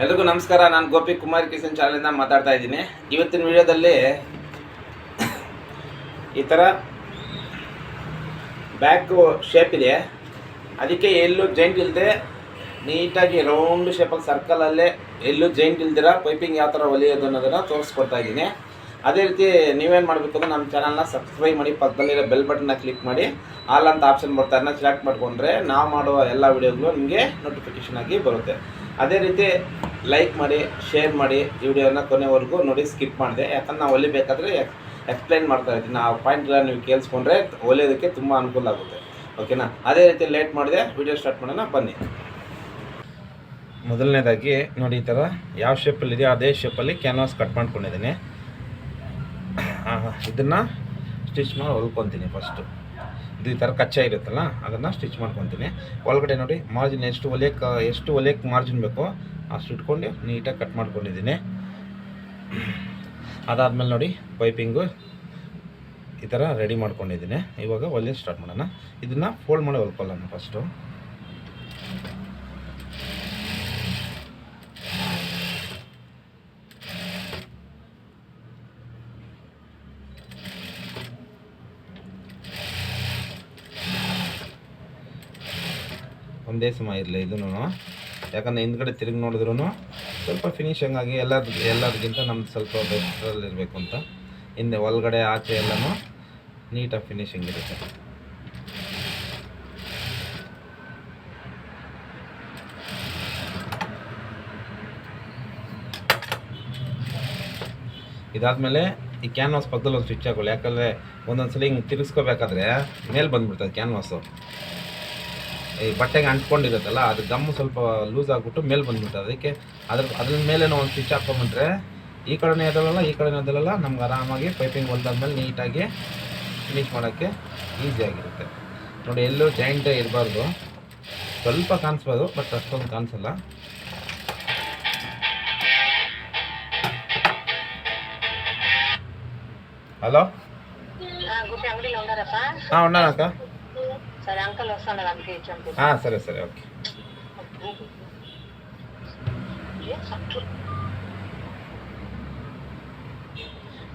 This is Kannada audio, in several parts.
ಎಲ್ರಿಗೂ ನಮಸ್ಕಾರ. ನಾನು ಗೋಪಿ ಕುಮಾರ್ ಕಿಸನ್ ಚಾನಲಿಂದ ಮಾತಾಡ್ತಾ ಇದ್ದೀನಿ. ಇವತ್ತಿನ ವಿಡಿಯೋದಲ್ಲಿ ಈ ಥರ ಬ್ಯಾಕ್ ಶೇಪ್ ಇದೆ, ಅದಕ್ಕೆ ಎಲ್ಲೂ ಜೈಂಟ್ ಇಲ್ಲದೆ ನೀಟಾಗಿ ರೌಂಡ್ ಶೇಪಲ್ಲಿ ಸರ್ಕಲಲ್ಲೇ ಎಲ್ಲೂ ಜೈಂಟ್ ಇಲ್ದಿರ ಪೈಪಿಂಗ್ ಯಾವ ಥರ ಹೊಲಿಯೋದು ಅನ್ನೋದನ್ನು ತೋರಿಸ್ಕೊಡ್ತಾ ಇದ್ದೀನಿ. ಅದೇ ರೀತಿ ನೀವೇನು ಮಾಡಬೇಕು ಅಂದರೆ ನಮ್ಮ ಚಾನಲ್ನ ಸಬ್ಸ್ಕ್ರೈಬ್ ಮಾಡಿ, ಪಕ್ಕದಲ್ಲಿರೋ ಬೆಲ್ ಬಟನ್ನ ಕ್ಲಿಕ್ ಮಾಡಿ ಆಲ್ ಅಂತ ಆಪ್ಷನ್ ಬರ್ತಾ ಅದನ್ನ ಸೆಲೆಕ್ಟ್ ಮಾಡಿಕೊಂಡ್ರೆ ನಾವು ಮಾಡುವ ಎಲ್ಲ ವೀಡಿಯೋಗಳು ನಿಮಗೆ ನೋಟಿಫಿಕೇಷನ್ ಆಗಿ ಬರುತ್ತೆ. ಅದೇ ರೀತಿ ಲೈಕ್ ಮಾಡಿ, ಶೇರ್ ಮಾಡಿ, ಈ ವಿಡಿಯೋನ ಕೊನೆವರೆಗೂ ನೋಡಿ, ಸ್ಕಿಪ್ ಮಾಡಿದೆ. ಯಾಕಂದ್ರೆ ನಾವು ಹೊಲಿಬೇಕಾದ್ರೆ ಎಕ್ಸ್ಪ್ಲೈನ್ ಮಾಡ್ತಾ ಇದ್ದೀನಿ. ಆ ಪಾಯಿಂಟ್ಗಳ ನೀವು ಕೇಳಿಸ್ಕೊಂಡ್ರೆ ಹೊಲಿಯೋದಕ್ಕೆ ತುಂಬ ಅನುಕೂಲ ಆಗುತ್ತೆ. ಓಕೆನಾ? ಅದೇ ರೀತಿ ಲೇಟ್ ಮಾಡಿದೆ, ವಿಡಿಯೋ ಸ್ಟಾರ್ಟ್ ಮಾಡೋಣ ಬನ್ನಿ. ಮೊದಲನೇದಾಗಿ ನೋಡಿ, ಈ ಥರ ಯಾವ ಶೇಪಲ್ಲಿದೆಯೋ ಅದೇ ಶೇಪಲ್ಲಿ ಕ್ಯಾನ್ವಾಸ್ ಕಟ್ ಮಾಡ್ಕೊಂಡಿದ್ದೀನಿ. ಇದನ್ನು ಸ್ಟಿಚ್ ಮಾಡಿ ಹೊಲ್ಕೊತೀನಿ. ಫಸ್ಟು ಇದು ಈ ಥರ ಕಚ್ಚಾ ಇರುತ್ತಲ್ಲ, ಅದನ್ನು ಸ್ಟಿಚ್ ಮಾಡ್ಕೊತೀನಿ. ಒಳಗಡೆ ನೋಡಿ ಮಾರ್ಜಿನ್ ಎಷ್ಟು ಹೊಲಿಯಕ್ಕೆ ಮಾರ್ಜಿನ್ ಬೇಕೋ ಅಷ್ಟು ಇಟ್ಕೊಂಡು ನೀಟಾಗಿ ಕಟ್ ಮಾಡ್ಕೊಂಡಿದ್ದೀನಿ. ಅದಾದಮೇಲೆ ನೋಡಿ ಪೈಪಿಂಗು ಈ ಥರ ರೆಡಿ ಮಾಡ್ಕೊಂಡಿದ್ದೀನಿ. ಇವಾಗ ಹೊಲಿಯೋದು ಸ್ಟಾರ್ಟ್ ಮಾಡೋಣ. ಇದನ್ನು ಫೋಲ್ಡ್ ಮಾಡಿ ಹೊಲ್ಕೊಳ್ಳೋಣ ಫಸ್ಟು. ಒಂದೇ ಸಮ ಇರಲಿ ಇದೂ, ಯಾಕಂದರೆ ಹಿಂದ್ಗಡೆ ತಿರುಗಿ ನೋಡಿದ್ರೂ ಸ್ವಲ್ಪ ಫಿನಿಶಿಂಗ್ ಆಗಿ ಎಲ್ಲದಕ್ಕಿಂತ ನಮ್ದು ಸ್ವಲ್ಪ ಬೆಸ್ಟ್ರಲ್ಲಿರಬೇಕು ಅಂತ. ಹಿಂದೆ ಒಳಗಡೆ ಆಚೆ ಎಲ್ಲನೂ ನೀಟಾಗಿ ಫಿನಿಶಿಂಗ್ ಇರುತ್ತೆ. ಇದಾದಮೇಲೆ ಈ ಕ್ಯಾನ್ವಾಸ್ ಪಕ್ಕದಲ್ಲಿ ಒಂದು ಸ್ವಿಚ್ ಹಾಕೊಳ್ಳಿ. ಯಾಕಂದರೆ ಒಂದೊಂದು ಸಲ ಹಿಂಗೆ ತಿರುಗಿಸ್ಕೋಬೇಕಾದ್ರೆ ಮೇಲೆ ಬಂದುಬಿಡ್ತದೆ ಕ್ಯಾನ್ವಾಸು. ಈ ಬಟ್ಟೆಗೆ ಅಂಟ್ಕೊಂಡಿರುತ್ತಲ್ಲ, ಅದು ಗಮ್ಮು ಸ್ವಲ್ಪ ಲೂಸ್ ಆಗಿಬಿಟ್ಟು ಮೇಲೆ ಬಂದುಬಿಡ್ತದೆ. ಅದಕ್ಕೆ ಅದ್ರ ಮೇಲೆ ಒಂದು ಸ್ವಿಚ್ ಹಾಕ್ಕೊಂಡ್ಬಿಟ್ರೆ ಈ ಕಡೆನೇ ಎದಲ್ಲ ಈ ಕಡೆನೇ ಎದಲ್ಲ, ನಮ್ಗೆ ಆರಾಮಾಗಿ ಪೈಪಿಂಗ್ ಹೊಲ್ದಾದ್ಮೇಲೆ ನೀಟಾಗಿ ಫಿನಿಶ್ ಮಾಡೋಕ್ಕೆ ಈಸಿಯಾಗಿರುತ್ತೆ. ನೋಡಿ, ಎಲ್ಲೂ ಜಾಯಿಂಟೇ ಇರಬಾರ್ದು. ಸ್ವಲ್ಪ ಕಾಣಿಸ್ಬೋದು, ಬಟ್ ಅಷ್ಟೊಂದು ಕಾಣಿಸಲ್ಲ. ಹಲೋ, ಹಾಂ ಉಂಡನಕ್ಕ. ಹಾಂ ಸರಿ ಓಕೆ.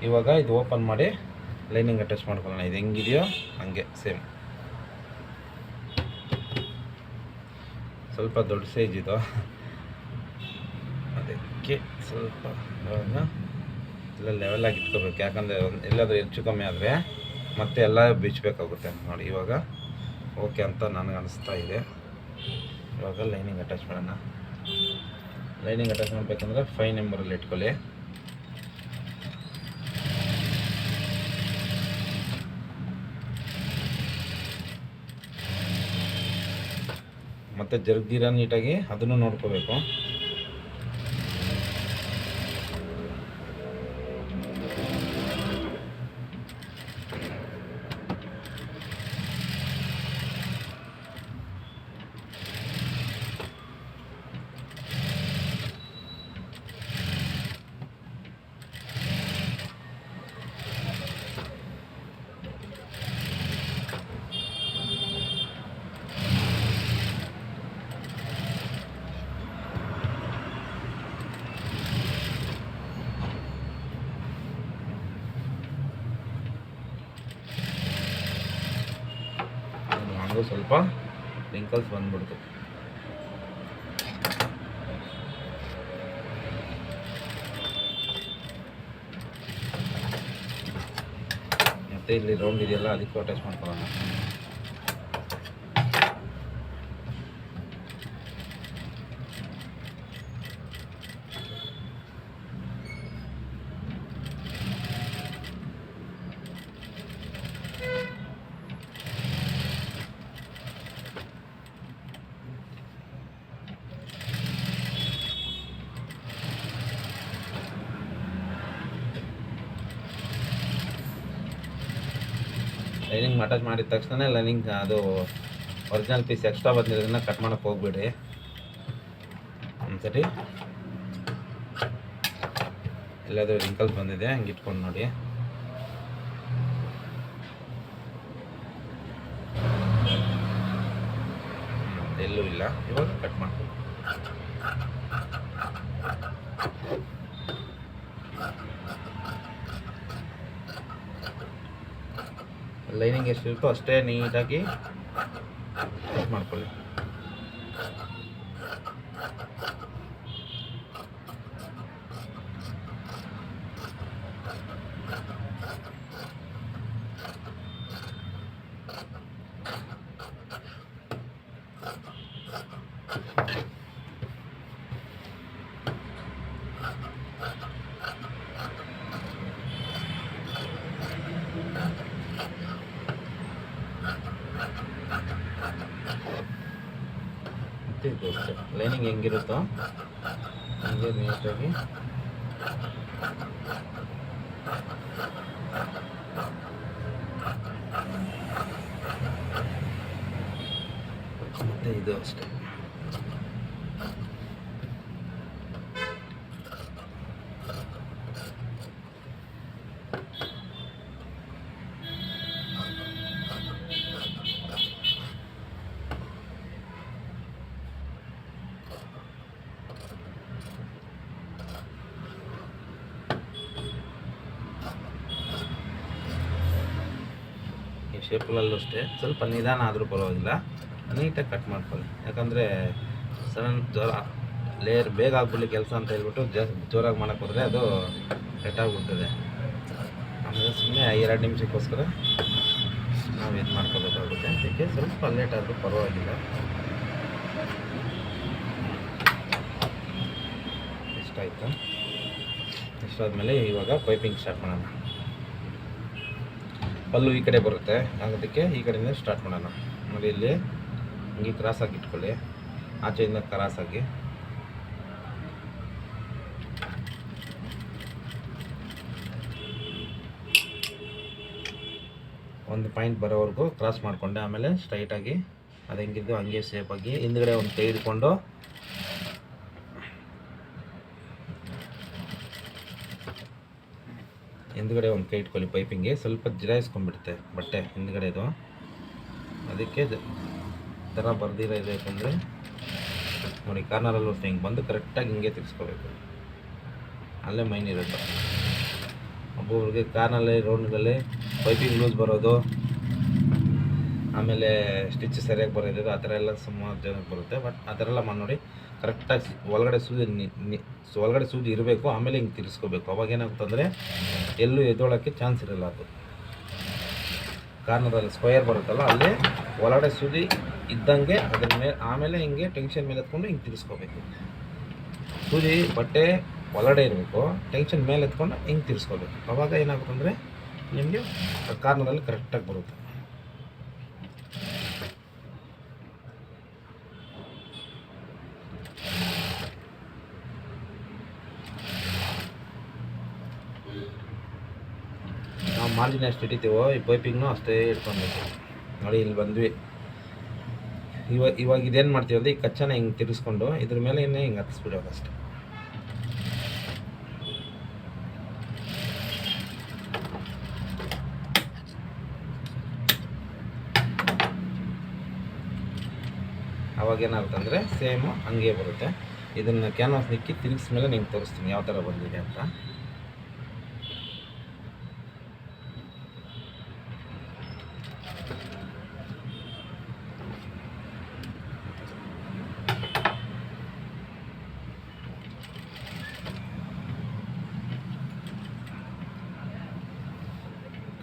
ಇವಾಗ ಇದು ಓಪನ್ ಮಾಡಿ ಲೈನಿಂಗ್ ಅಟ್ಯಾಚ್ ಮಾಡ್ಕೊಳ್ಳೋಣ. ಇದು ಹೆಂಗಿದೆಯೋ ಹಂಗೆ ಸೇಮ್. ಸ್ವಲ್ಪ ದೊಡ್ಡ ಸೈಜ್ ಇದು, ಅದಕ್ಕೆ ಸ್ವಲ್ಪ ಎಲ್ಲ ಲೆವೆಲಾಗಿ ಇಟ್ಕೋಬೇಕು. ಯಾಕಂದರೆ ಎಲ್ಲಾದರೂ ಹೆಚ್ಚು ಕಮ್ಮಿ ಆದರೆ ಮತ್ತೆ ಎಲ್ಲ ಬಿಚ್ಚಬೇಕಾಗುತ್ತೆ. ನೋಡಿ, ಇವಾಗ ಓಕೆ ಅಂತ ನನಗೆ ಅನಿಸ್ತಾ ಇದೆ. ಇವಾಗ ಲೈನಿಂಗ್ ಅಟ್ಯಾಚ್ ಮಾಡೋಣ. ಲೈನಿಂಗ್ ಅಟ್ಯಾಚ್ ಮಾಡಬೇಕಂದ್ರೆ 5 ನಂಬರಲ್ಲಿ ಇಟ್ಕೊಳ್ಳಿ. ಮತ್ತು ಜರುಗ್ದಿರ ನೀಟಾಗಿ ಅದನ್ನು ನೋಡ್ಕೋಬೇಕು. ಸ್ವಲ್ಪ ರಿಂಕಲ್ಸ್ ಬಂದ್ಬಿಡ್ತು. ಮತ್ತೆ ಇಲ್ಲಿ ರೌಂಡ್ ಇದೆಯಲ್ಲ, ಅದಕ್ಕೂ ಅಟ್ಯಾಚ್ ಮಾಡ್ಕೊಳ್ಳೋಣ. ಲೈನಿಂಗ್ ಅಟ್ಯಾಚ್ ಮಾಡಿದ ತಕ್ಷಣ ಲೈನಿಂಗ್ ಅದು ಒರಿಜಿನಲ್ ಪೀಸ್ ಎಕ್ಸ್ಟ್ರಾ ಬಂದಿರೋದನ್ನ ಕಟ್ ಮಾಡೋಕ್ಕೆ ಹೋಗ್ಬೇಡಿ. ಒಂದ್ಸರಿ ಎಲ್ಲಾದರೂ ರಿಂಕಲ್ಸ್ ಬಂದಿದೆ ಹಂಗೆ ಇಟ್ಕೊಂಡು ನೋಡಿ. ಎಲ್ಲೂ ಇಲ್ಲ. ಇವಾಗ ಕಟ್ ಮಾಡ್ತೀವಿ. ಲೈನಿಂಗ್ ಎಷ್ಟಿರುತ್ತೋ ಅಷ್ಟೇ ನೀಟಾಗಿ ಕಟ್ ಮಾಡ್ಕೊಳ್ಳಿ. ಇದು ಅಷ್ಟೇ ಲೈನಿಂಗ್ ಹೆಂಗಿರುತ್ತೋ ಹಂಗೆ ನೀಟಾಗಿ ಮತ್ತೆ ಇದು ಅಷ್ಟೇ. ಈ ಶೇಪಲ್ಲೂ ಅಷ್ಟೇ ಸ್ವಲ್ಪ ನಿಧಾನ ಆದರೂ ಪರವಾಗಿಲ್ಲ, ನೀಟಾಗಿ ಕಟ್ ಮಾಡ್ಕೊಳ್ಳಿ. ಯಾಕಂದರೆ ಸಡನ್ ಜ್ವರ ಲೇಯರ್ ಬೇಗ ಆಗ್ಬಿಡಲಿ ಕೆಲಸ ಅಂತ ಹೇಳ್ಬಿಟ್ಟು ಜೋರಾಗಿ ಮಾಡೋಕ್ಕೆ ಹೋದರೆ ಅದು ಕೆಟ್ಟಾಗ್ಬಿಡ್ತದೆ. ಆಮೇಲೆ ಸುಮ್ಮನೆ 2 ನಿಮಿಷಕ್ಕೋಸ್ಕರ ನಾವು ಇದು ಮಾಡ್ಕೋಬೇಕಾಗುತ್ತೆ. ಅದಕ್ಕೆ ಸ್ವಲ್ಪ ಲೇಟ್ ಆದರೂ ಪರವಾಗಿಲ್ಲ. ಇಷ್ಟಾಯಿತು. ಇಷ್ಟಾದಮೇಲೆ ಇವಾಗ ಪೈಪಿಂಗ್ ಸ್ಟಾರ್ಟ್ ಮಾಡೋಣ. ಪಲ್ಲು ಈ ಕಡೆ ಬರುತ್ತೆ, ಅದಕ್ಕೆ ಈ ಕಡೆಯಿಂದ ಸ್ಟಾರ್ಟ್ ಮಾಡೋಣ. ನೋಡಿ ಇಲ್ಲಿ ಹಿಂಗೆ ಕ್ರಾಸಾಗಿ ಇಟ್ಕೊಳ್ಳಿ, ಆಚೆಯಿಂದ ಕ್ರಾಸಾಗಿ. ಒಂದು ಪಾಯಿಂಟ್ ಬರೋವರೆಗೂ ಕ್ರಾಸ್ ಮಾಡಿಕೊಂಡೆ, ಆಮೇಲೆ ಸ್ಟ್ರೈಟಾಗಿ ಅದು ಹೆಂಗಿದ್ದು ಹಂಗೆ ಸೇಫಾಗಿ ಹಿಂದ್ಗಡೆ ಒಂದು ಕೈ ಹಿಡ್ಕೊಂಡು ಹಿಂದ್ಗಡೆ ಒಂದು ಕೈ ಇಟ್ಕೊಳ್ಳಿ. ಪೈಪಿಂಗ್ಗೆ ಸ್ವಲ್ಪ ಜಿರಾಯಿಸ್ಕೊಂಡ್ಬಿಡುತ್ತೆ ಬಟ್ಟೆ ಹಿಂದ್ಗಡೆದು, ಅದಕ್ಕೆ ಥರ ಬರ್ದಿರೋ ಇದೆ. ಯಾಕಂದರೆ ನೋಡಿ ಕಾರ್ನರಲ್ಲಿ ಅಷ್ಟೇ ಹಿಂಗೆ ಬಂದು ಕರೆಕ್ಟಾಗಿ ಹಿಂಗೆ ತಿರ್ಸ್ಕೋಬೇಕು, ಅಲ್ಲೇ ಮೈನ್ ಇರುತ್ತೆ. ಒಬ್ಬೊಬ್ರಿಗೆ ಕಾರ್ನಲ್ಲಿ ರೌಂಡ್ಗಳಲ್ಲಿ ಪೈಪಿಂಗ್ ಲೂಸ್ ಬರೋದು, ಆಮೇಲೆ ಸ್ಟಿಚ್ ಸರಿಯಾಗಿ ಬರೋದು, ಆ ಥರ ಎಲ್ಲ ಸುಮಾರು ಜನಕ್ಕೆ ಬರುತ್ತೆ. ಬಟ್ ಆ ಥರ ಎಲ್ಲ ಮಾಡಿ ನೋಡಿ ಕರೆಕ್ಟಾಗಿ ಒಳಗಡೆ ಸೂಜಿ ಇರಬೇಕು, ಆಮೇಲೆ ಹಿಂಗೆ ತಿರ್ಸ್ಕೋಬೇಕು. ಅವಾಗ ಏನಾಗ್ತಂದರೆ ಎಲ್ಲೂ ಎದ್ದೋಳೋಕ್ಕೆ ಚಾನ್ಸ್ ಇರಲ್ಲ. ಅದು ಕಾರ್ನರಲ್ಲಿ ಸ್ಕ್ವಯರ್ ಬರುತ್ತಲ್ಲ, ಅಲ್ಲಿ ಒಳಗಡೆ ಸೂಜಿ ಇದ್ದಂಗೆ ಅದ್ರ ಮೇಲೆ ಆಮೇಲೆ ಹಿಂಗೆ ಟೆನ್ಷನ್ ಮೇಲೆ ಎತ್ಕೊಂಡು ಹಿಂಗೆ ತಿರ್ಸ್ಕೋಬೇಕು. ಸೂಜಿ ಬಟ್ಟೆ ಒಳಗಡೆ ಇರಬೇಕು, ಟೆನ್ಷನ್ ಮೇಲೆ ಎತ್ಕೊಂಡು ಹಿಂಗೆ ತಿರ್ಸ್ಕೋಬೇಕು. ಅವಾಗ ಏನಾಗುತ್ತೆ ಅಂದರೆ ನಿಮಗೆ ಕಾರ್ನರಲ್ಲಿ ಕರೆಕ್ಟಾಗಿ ಬರುತ್ತೆ. ನಾವು ಮಾರ್ಜಿನ್ ಎಷ್ಟು ಇಟ್ಟಿದ್ದೀವೋ ಈ ಪೈಪಿಂಗ್ನೂ ಅಷ್ಟೇ ಇಟ್ಕೊಬೇಕು. ನೋಡಿ ಇಲ್ಲಿ ಬಂದ್ವಿ. ಇವಾಗ ಇದೇನು ಮಾಡ್ತೀವಿ ಅಂದರೆ ಈ ಕಚ್ಚನ ಹಿಂಗೆ ತಿರ್ಸ್ಕೊಂಡು ಇದ್ರ ಮೇಲೆ ಹಿಂಗೆ ಹತ್ತಿಸ್ಬಿಡೋದು ಅಷ್ಟೇ. ಅವಾಗೇನಾಗುತ್ತಂದರೆ ಸೇಮು ಹಂಗೆ ಬರುತ್ತೆ. ಇದನ್ನು ಕ್ಯಾನ್ವಾಸ್ ನಿಕ್ಕಿ ತಿರುಗಿಸ್ ಮೇಲೆ ನಿಮ್ಗೆ ತೋರಿಸ್ತೀನಿ ಯಾವ ಥರ ಬಂದಿದೆ ಅಂತ.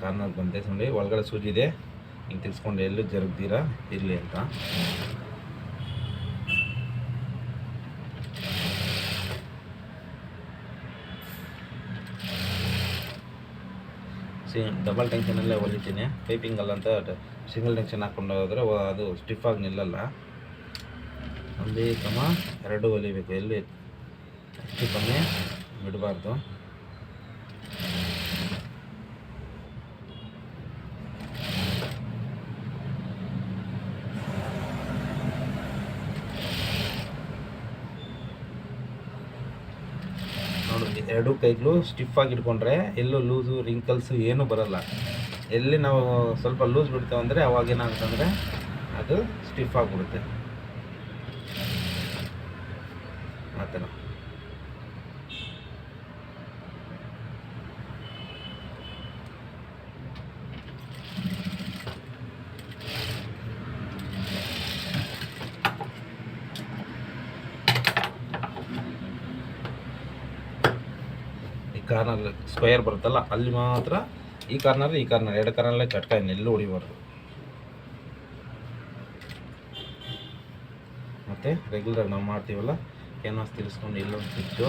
ಕಾರ್ನರ್ ಬಂದೆ ನೋಡಿ, ಒಳಗಡೆ ಸೂಜಿದೆ, ಹಿಂಗೆ ತಿರ್ಸ್ಕೊಂಡು ಎಲ್ಲೂ ಜರುಗ್ದಿರ ಇರಲಿ ಅಂತ. ಡಬಲ್ ಟೆನ್ಷನಲ್ಲೇ ಹೊಲಿತೀನಿ, ಪೈಪಿಂಗಲ್ಲಂತ ಸಿಂಗಲ್ ಟೆನ್ಷನ್ ಹಾಕ್ಕೊಂಡು ಹೋದರೆ ಅದು ಸ್ಟಿಫಾಗಿ ನಿಲ್ಲಲ್ಲ. ಒಂದು ಸಮ 2 ಹೊಲಿಬೇಕು, ಎಲ್ಲಿ ಹೆಚ್ಚು ಕಮ್ಮಿ ಬಿಡಬಾರ್ದು. ನೋಡಿ 2 ಕೈಗಳು ಸ್ಟಿಫಾಗಿ ಇಟ್ಕೊಂಡ್ರೆ ಎಲ್ಲೂ ಲೂಸು ರಿಂಕಲ್ಸು ಏನೂ ಬರೋಲ್ಲ. ಎಲ್ಲಿ ನಾವು ಸ್ವಲ್ಪ ಲೂಸ್ ಬಿಡ್ತೇವೆ ಅಂದರೆ ಅವಾಗೇನಾಗುತ್ತೆ ಅಂದರೆ ಅದು ಸ್ಟಿಫ್ ಆಗಿಬಿಡುತ್ತೆ ಆ ಥರ. ಕಾರ್ನರ್ ಸ್ಕ್ವೇರ್ ಬರುತ್ತಲ್ಲ ಅಲ್ಲಿ ಮಾತ್ರ ಈ ಕಾರ್ನರ್ ಎರಡು ಕಾರ್ನರಲ್ಲೇ ಚಟ್ಕ ಇನ್ನೆಲ್ಲೂ ಹೊಡಿಬಾರ್ದು. ಮತ್ತು ರೆಗ್ಯುಲರ್ ನಾವು ಮಾಡ್ತೀವಲ್ಲ ಕ್ಯಾನ್ವಾಸ್ ತಿರ್ಸ್ಕೊಂಡು ಇಲ್ಲೊಂದು ಸ್ವಿಚ್ಚು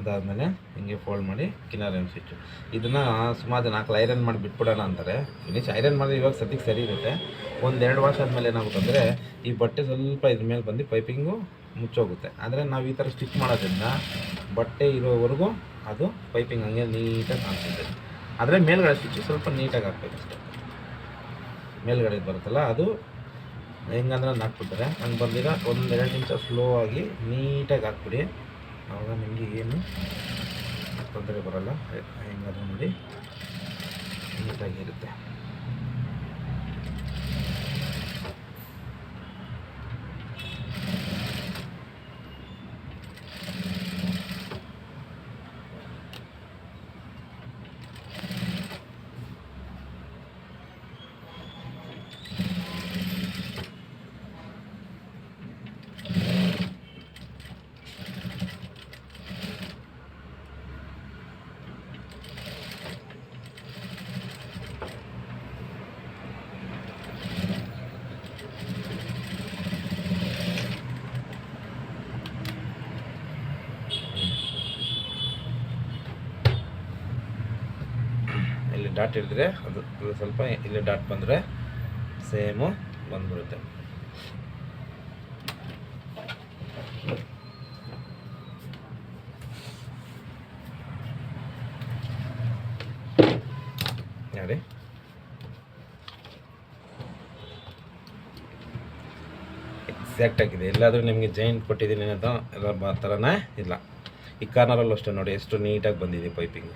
ಅದಾದಮೇಲೆ ಹಿಂಗೆ ಫೋಲ್ಡ್ ಮಾಡಿ ಕಿನಾರ್ ಸ್ವಿಚ್ಚು. ಇದನ್ನು ಸುಮಾರು ಜನ ಐರನ್ ಮಾಡಿ ಬಿಟ್ಬಿಡೋಣ ಅಂತಾರೆ. ಫಿನಿಶ್ ಐರನ್ ಮಾಡಿದ್ರೆ ಇವಾಗ ಸದ್ಯಕ್ಕೆ ಸರಿ ಇರುತ್ತೆ. 1-2 ವಾಶ್ ಆದಮೇಲೆ ಏನಾಗುತ್ತೆ ಅಂದರೆ ಈ ಬಟ್ಟೆ ಸ್ವಲ್ಪ ಇದ್ರ ಮೇಲೆ ಬಂದು ಪೈಪಿಂಗು ಮುಚ್ಚೋಗುತ್ತೆ. ಆದರೆ ನಾವು ಈ ಥರ ಸ್ಟಿಚ್ ಮಾಡೋದ್ರಿಂದ ಬಟ್ಟೆ ಇರೋವರೆಗೂ ಅದು ಪೈಪಿಂಗ್ ಹಂಗೆ ನೀಟಾಗಿ ಕಾಣಿಸುತ್ತೆ. ಆದರೆ ಮೇಲ್ಗಡೆ ಸ್ಟಿಚ್ಚು ಸ್ವಲ್ಪ ನೀಟಾಗಿ ಹಾಕ್ಬೇಕು ಅಷ್ಟೇ. ಮೇಲ್ಗಡೆ ಬರುತ್ತಲ್ಲ ಅದು ಹೆಂಗಂದ್ರೆ ಹಾಕ್ಬಿಡ್ತಾರೆ. ಹಂಗೆ ಬಂದಿರೋ 1-2 ನಿಮಿಷ ಸ್ಲೋ ಆಗಿ ನೀಟಾಗಿ ಹಾಕ್ಬಿಡಿ. ಆವಾಗ ನಿಮಗೆ ಏನು ತೊಂದರೆ ಬರೋಲ್ಲ. ಹೆಂಗಾದ್ರೂ ನೋಡಿ ನೀಟಾಗಿರುತ್ತೆ. ಇಲ್ಲಿ ಡಾಟ್ ಹಿಡಿದ್ರೆ ಅದು ಸ್ವಲ್ಪ ಇಲ್ಲಿ ಡಾಟ್ ಬಂದರೆ ಸೇಮು ಬಂದ್ಬಿಡುತ್ತೆ. ನೋಡಿ ಎಕ್ಸಾಕ್ಟ್ ಆಗಿದೆ. ಎಲ್ಲಾದರೂ ನಿಮಗೆ ಜಾಯಿಂಟ್ ಕೊಟ್ಟಿದ್ದೀನಿ ಅಂತ ಎಲ್ಲ ಥರನೇ ಇಲ್ಲ. ಈ ಕಾರ್ನರಲ್ಲೂ ಅಷ್ಟೇ ನೋಡಿ ಎಷ್ಟು ನೀಟಾಗಿ ಬಂದಿದೆ ಪೈಪಿಂಗ್.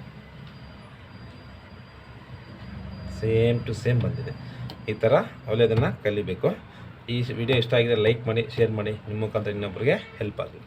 ಸೇಮ್ ಟು ಸೇಮ್ ಬಂದಿದೆ. ಈ ಥರ ಹೊಲಿಯೋದನ್ನು ಕಲಿಬೇಕು. ಈ ವಿಡಿಯೋ ಇಷ್ಟ ಆಗಿದ್ರೆ ಲೈಕ್ ಮಾಡಿ, ಶೇರ್ ಮಾಡಿ, ನಿಮ್ಮ ಮುಖಾಂತರ ಇನ್ನೊಬ್ಬರಿಗೆ ಹೆಲ್ಪ್ ಆಗಲಿ.